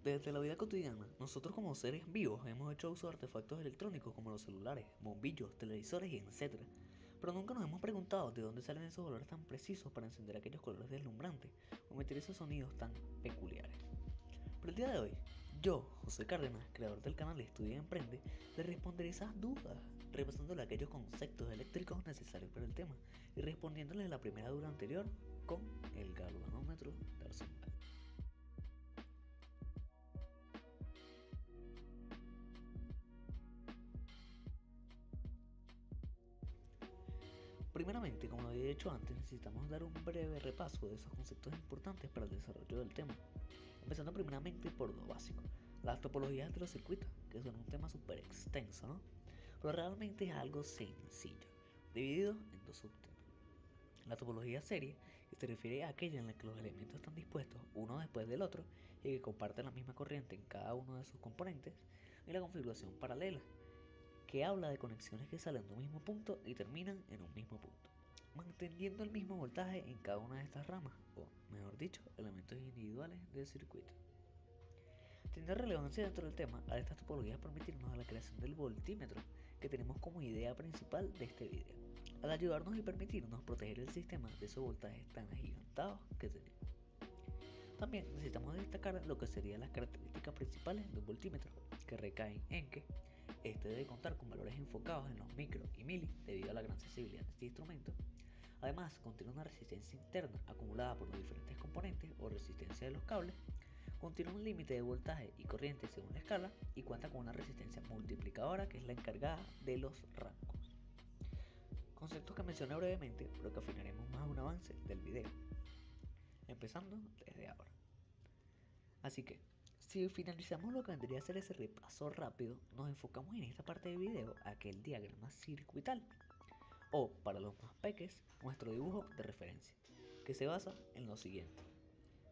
Desde la vida cotidiana, nosotros como seres vivos hemos hecho uso de artefactos electrónicos como los celulares, bombillos, televisores y etc. Pero nunca nos hemos preguntado de dónde salen esos valores tan precisos para encender aquellos colores deslumbrantes o emitir esos sonidos tan peculiares. Pero el día de hoy, yo, José Cárdenas, creador del canal Estudia y Emprende, le responderé esas dudas, repasándole aquellos conceptos eléctricos necesarios para el tema y respondiéndole la primera duda anterior con el galvanómetro de Arsenal. Primeramente, como lo había dicho antes, necesitamos dar un breve repaso de esos conceptos importantes para el desarrollo del tema, empezando primeramente por lo básico, las topologías de los circuitos, que son un tema súper extenso, ¿no? Pero realmente es algo sencillo, dividido en dos subtemas. La topología serie, que se refiere a aquella en la que los elementos están dispuestos uno después del otro y que comparten la misma corriente en cada uno de sus componentes, y la configuración paralela, que habla de conexiones que salen de un mismo punto y terminan en un mismo punto, manteniendo el mismo voltaje en cada una de estas ramas, o mejor dicho, elementos individuales del circuito. Tiene relevancia dentro del tema a estas topologías permitirnos la creación del voltímetro que tenemos como idea principal de este video, al ayudarnos y permitirnos proteger el sistema de esos voltajes tan agigantados que tenemos. También necesitamos destacar lo que serían las características principales de un voltímetro, que recaen en que este debe contar con valores enfocados en los micro y mili debido a la gran sensibilidad de este instrumento. Además, contiene una resistencia interna acumulada por los diferentes componentes o resistencia de los cables, contiene un límite de voltaje y corriente según la escala y cuenta con una resistencia multiplicadora que es la encargada de los rangos. Conceptos que mencioné brevemente, pero que afinaremos más a un avance del video, empezando desde ahora. Así que, si finalizamos lo que vendría a ser ese repaso rápido, nos enfocamos en esta parte del video a aquel diagrama circuital, o para los más peques, nuestro dibujo de referencia, que se basa en lo siguiente.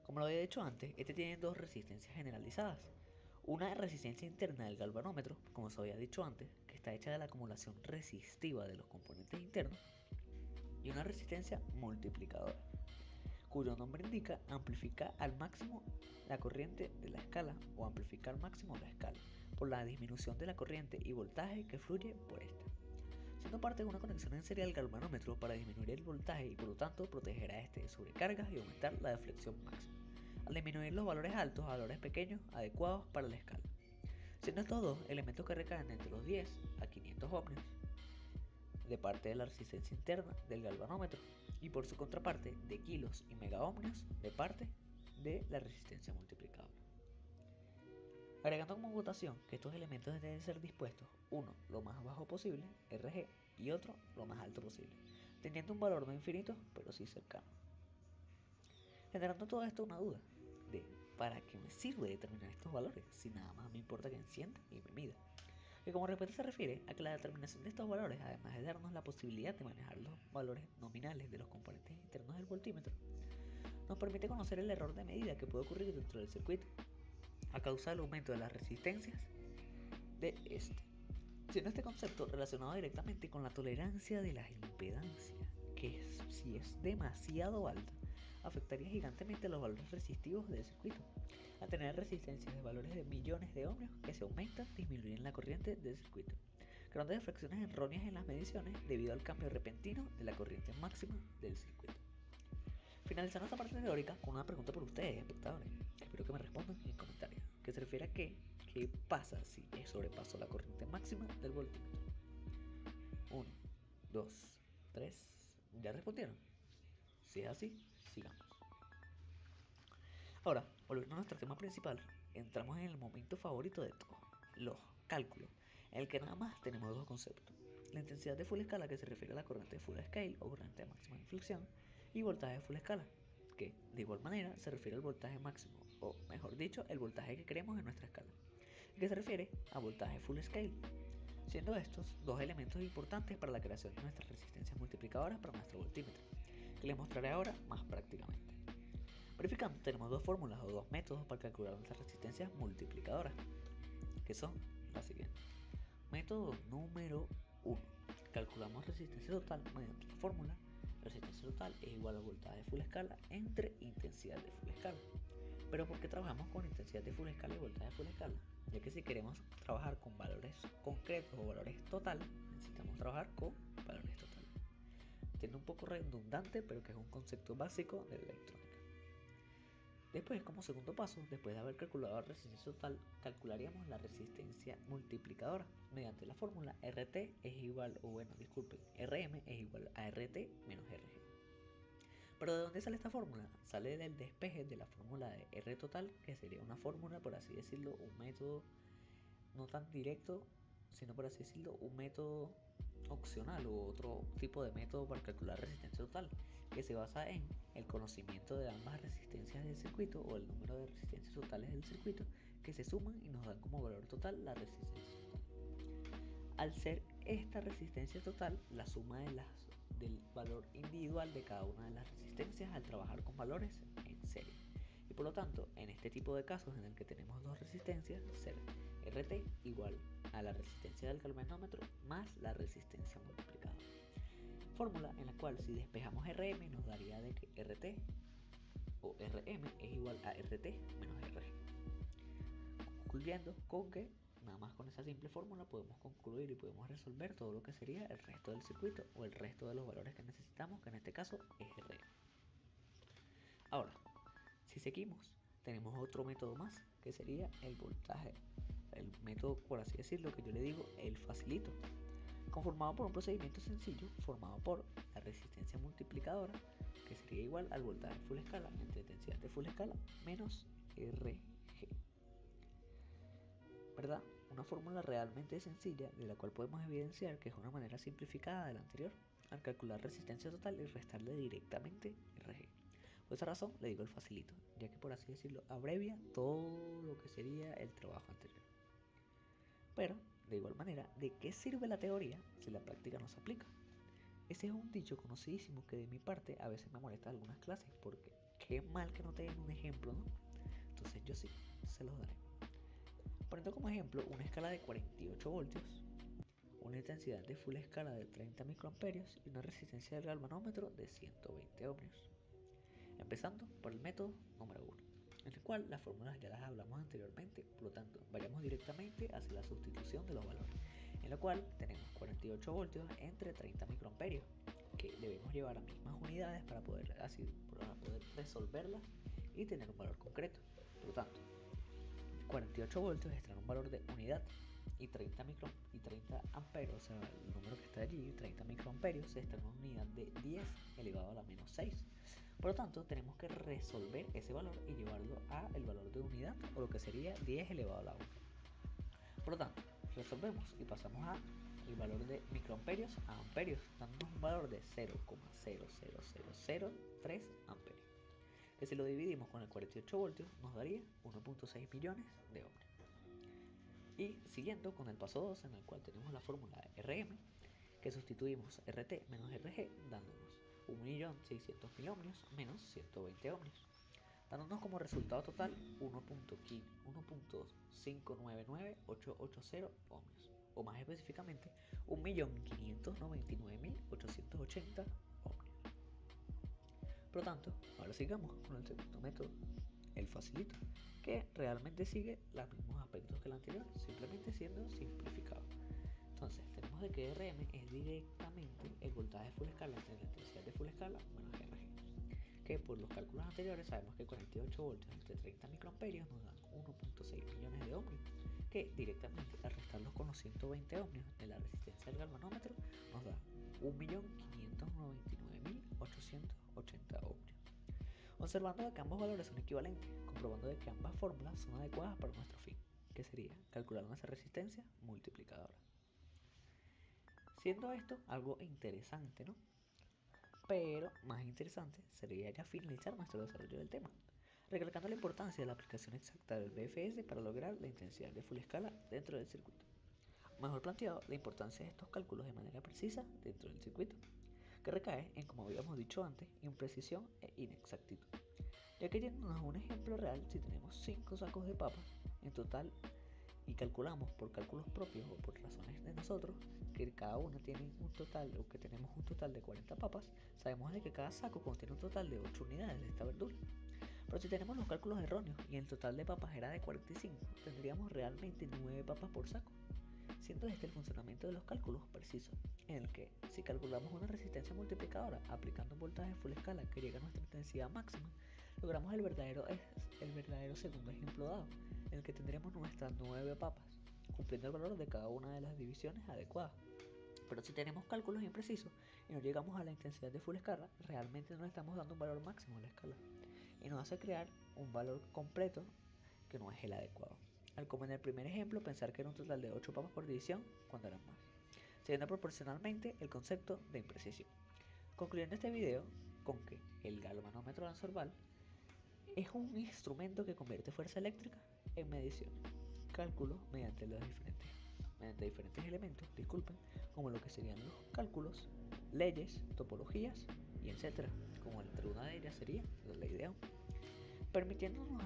Como lo había dicho antes, este tiene dos resistencias generalizadas. Una resistencia interna del galvanómetro, como se había dicho antes, que está hecha de la acumulación resistiva de los componentes internos, y una resistencia multiplicadora, cuyo nombre indica amplificar al máximo la corriente de la escala o amplificar al máximo la escala por la disminución de la corriente y voltaje que fluye por esta, siendo parte de una conexión en serie al galvanómetro para disminuir el voltaje y por lo tanto proteger a este de sobrecargas y aumentar la deflexión máxima, al disminuir los valores altos a valores pequeños adecuados para la escala, siendo estos dos elementos que recaen entre los 10 a 500 ohmios de parte de la resistencia interna del galvanómetro y por su contraparte de kilos y megaohmios de parte de la resistencia multiplicadora. Agregando como votación que estos elementos deben ser dispuestos uno lo más bajo posible, Rg, y otro lo más alto posible, teniendo un valor no infinito, pero sí cercano. Generando todo esto una duda de ¿para qué me sirve determinar estos valores si nada más me importa que encienda y me mida? Que como respuesta se refiere a que la determinación de estos valores, además de darnos la posibilidad de manejar los valores nominales de los componentes internos del voltímetro, nos permite conocer el error de medida que puede ocurrir dentro del circuito a causa del aumento de las resistencias de este, siendo este concepto relacionado directamente con la tolerancia de la impedancia, que si es demasiado alta, afectaría gigantemente los valores resistivos del circuito, a tener resistencias de valores de millones de ohmios que se aumentan disminuyen la corriente del circuito, creando deflexiones erróneas en las mediciones debido al cambio repentino de la corriente máxima del circuito. Finalizando esta parte teórica con una pregunta por ustedes, espectadores. Espero que me respondan en comentarios. Que se refiere a qué pasa si sobrepaso la corriente máxima del voltímetro. 1, 2, 3. ¿Ya respondieron? Si es así, sigamos. Ahora, volviendo a nuestro tema principal, entramos en el momento favorito de todos, los cálculos, en el que nada más tenemos dos conceptos. La intensidad de full escala, que se refiere a la corriente de full scale o corriente de máxima inflexión, y voltaje de full escala, que de igual manera se refiere al voltaje máximo, o mejor dicho, el voltaje que queremos en nuestra escala, y que se refiere a voltaje full scale, siendo estos dos elementos importantes para la creación de nuestras resistencias multiplicadoras para nuestro voltímetro, que les mostraré ahora más prácticamente. Verificando, tenemos dos fórmulas o dos métodos para calcular nuestras resistencias multiplicadoras, que son las siguientes. Método número 1. Calculamos resistencia total mediante la fórmula resistencia total es igual a voltaje de full escala entre intensidad de full escala. Pero ¿por qué trabajamos con intensidad de full escala y voltaje de full escala? Ya que si queremos trabajar con valores concretos o valores totales, necesitamos trabajar con valores totales. Tiene un poco redundante, pero que es un concepto básico de la electrónica. Después, como segundo paso, después de haber calculado la resistencia total, calcularíamos la resistencia multiplicadora mediante la fórmula RT es igual, RM es igual a RT menos RG. ¿Pero de dónde sale esta fórmula? Sale del despeje de la fórmula de R total, que sería una fórmula, por así decirlo, un método no tan directo, sino por así decirlo, un método opcional u otro tipo de método para calcular resistencia total, que se basa en el conocimiento de ambas resistencias del circuito o el número de resistencias totales del circuito que se suman y nos dan como valor total la resistencia total. Al ser esta resistencia total la suma del valor individual de cada una de las resistencias al trabajar con valores en serie. Y por lo tanto, en este tipo de casos en el que tenemos dos resistencias, ser RT igual a la resistencia del galvanómetro más la resistencia multiplicada. Fórmula en la cual si despejamos RM nos daría de que RT o RM es igual a RT menos RG. Concluyendo con que nada más con esa simple fórmula podemos concluir y podemos resolver todo lo que sería el resto del circuito o el resto de los valores que necesitamos, que en este caso es RM. Ahora, si seguimos, tenemos otro método más que sería el voltaje, el método, por así decirlo, que yo le digo el facilito, conformado por un procedimiento sencillo formado por la resistencia multiplicadora, que sería igual al voltaje full escala entre intensidad de full escala menos RG. ¿Verdad? Una fórmula realmente sencilla de la cual podemos evidenciar que es una manera simplificada de la anterior al calcular resistencia total y restarle directamente RG. Por esa razón le digo el facilito, ya que por así decirlo abrevia todo lo que sería el trabajo anterior. Pero, de igual manera, ¿de qué sirve la teoría si la práctica no se aplica? Ese es un dicho conocidísimo que de mi parte a veces me molesta en algunas clases, porque qué mal que no te den un ejemplo, ¿no? Entonces yo sí, se los daré. Poniendo como ejemplo una escala de 48 voltios, una intensidad de full escala de 30 microamperios y una resistencia del galvanómetro de 120 ohmios. Empezando por el método número 1, en el cual las fórmulas ya las hablamos anteriormente, por lo tanto vayamos directamente hacia la sustitución de los valores, en la cual tenemos 48 voltios entre 30 microamperios, que debemos llevar a mismas unidades para poder resolverlas y tener un valor concreto. Por lo tanto, 48 voltios extraen un valor de unidad y 30 amperios, o sea, el número que está allí, 30 microamperios, se extrae una unidad de 10 elevado a la menos 6. Por lo tanto, tenemos que resolver ese valor y llevarlo a el valor de unidad, o lo que sería 10 elevado a la 1. Por lo tanto, resolvemos y pasamos a el valor de microamperios a amperios, dándonos un valor de 0,00003 amperios, que si lo dividimos con el 48 voltios nos daría 1.6 millones de ohmios. Y siguiendo con el paso 2, en el cual tenemos la fórmula de RM, que sustituimos RT menos RG, dándonos 1.600.000 ohmios menos 120 ohmios, dándonos como resultado total 1.599880 ohmios, o más específicamente 1.599.880 ohmios. Por lo tanto, ahora sigamos con el segundo método, el facilito, que realmente sigue los mismos aspectos que el anterior, simplemente siendo simplificado. Entonces, tenemos de que RM es directamente el voltaje full escala entre la intensidad de full escala menos RG, que por los cálculos anteriores sabemos que 48 voltios entre 30 microamperios nos dan 1.6 millones de ohmios, que directamente al restarlos con los 120 ohmios de la resistencia del galvanómetro nos da 1.599.880 ohmios. Observando de que ambos valores son equivalentes, comprobando de que ambas fórmulas son adecuadas para nuestro fin, que sería calcular nuestra resistencia multiplicadora. Siendo esto algo interesante, ¿no? Pero más interesante sería ya finalizar nuestro desarrollo del tema, recalcando la importancia de la aplicación exacta del BFS para lograr la intensidad de full escala dentro del circuito. Mejor planteado, la importancia de estos cálculos de manera precisa dentro del circuito, que recae en, como habíamos dicho antes, imprecisión e inexactitud. Ya que yéndonos a un ejemplo real, si tenemos 5 sacos de papas en total y calculamos por cálculos propios o por razones de nosotros que cada una tiene un total, o que tenemos un total de 40 papas, sabemos de que cada saco contiene un total de 8 unidades de esta verdura. Pero si tenemos los cálculos erróneos y el total de papas era de 45, tendríamos realmente 9 papas por saco, siendo este el funcionamiento de los cálculos precisos, en el que si calculamos una resistencia multiplicadora aplicando un voltaje full escala que llega a nuestra intensidad máxima, logramos el verdadero segundo ejemplo dado, en el que tendríamos nuestras 9 papas, cumpliendo el valor de cada una de las divisiones adecuadas. Pero si tenemos cálculos imprecisos y no llegamos a la intensidad de full escala, realmente no le estamos dando un valor máximo a la escala, y nos hace crear un valor completo que no es el adecuado. Al como en el primer ejemplo, pensar que era un total de 8 papas por división cuando eran más, siguiendo proporcionalmente el concepto de imprecisión. Concluyendo este video con que el galvanómetro Lanzorval es un instrumento que convierte fuerza eléctrica en medición, cálculo mediante diferentes elementos, como lo que serían los cálculos, leyes, topologías y etcétera, como entre una de ellas sería la ley de Ohm, permitiéndonos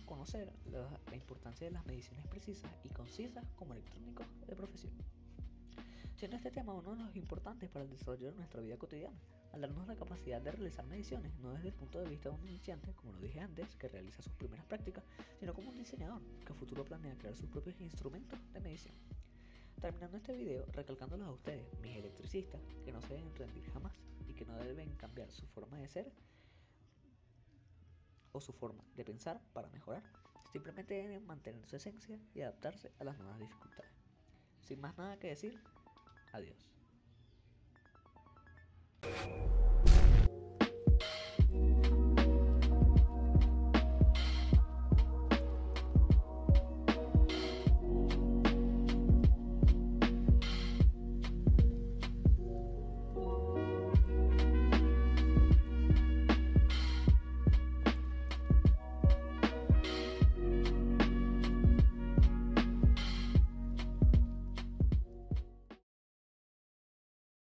conocer la importancia de las mediciones precisas y concisas como electrónicos de profesión. Siendo este tema uno de los importantes para el desarrollo de nuestra vida cotidiana, al darnos la capacidad de realizar mediciones no desde el punto de vista de un iniciante, como lo dije antes, que realiza sus primeras prácticas, sino como un diseñador que a futuro planea crear sus propios instrumentos de medición. Terminando este video, recalcándoles a ustedes, mis electricistas, que no se deben rendir jamás y que no deben cambiar su forma de ser o su forma de pensar para mejorar. Simplemente deben mantener su esencia y adaptarse a las nuevas dificultades. Sin más nada que decir, adiós.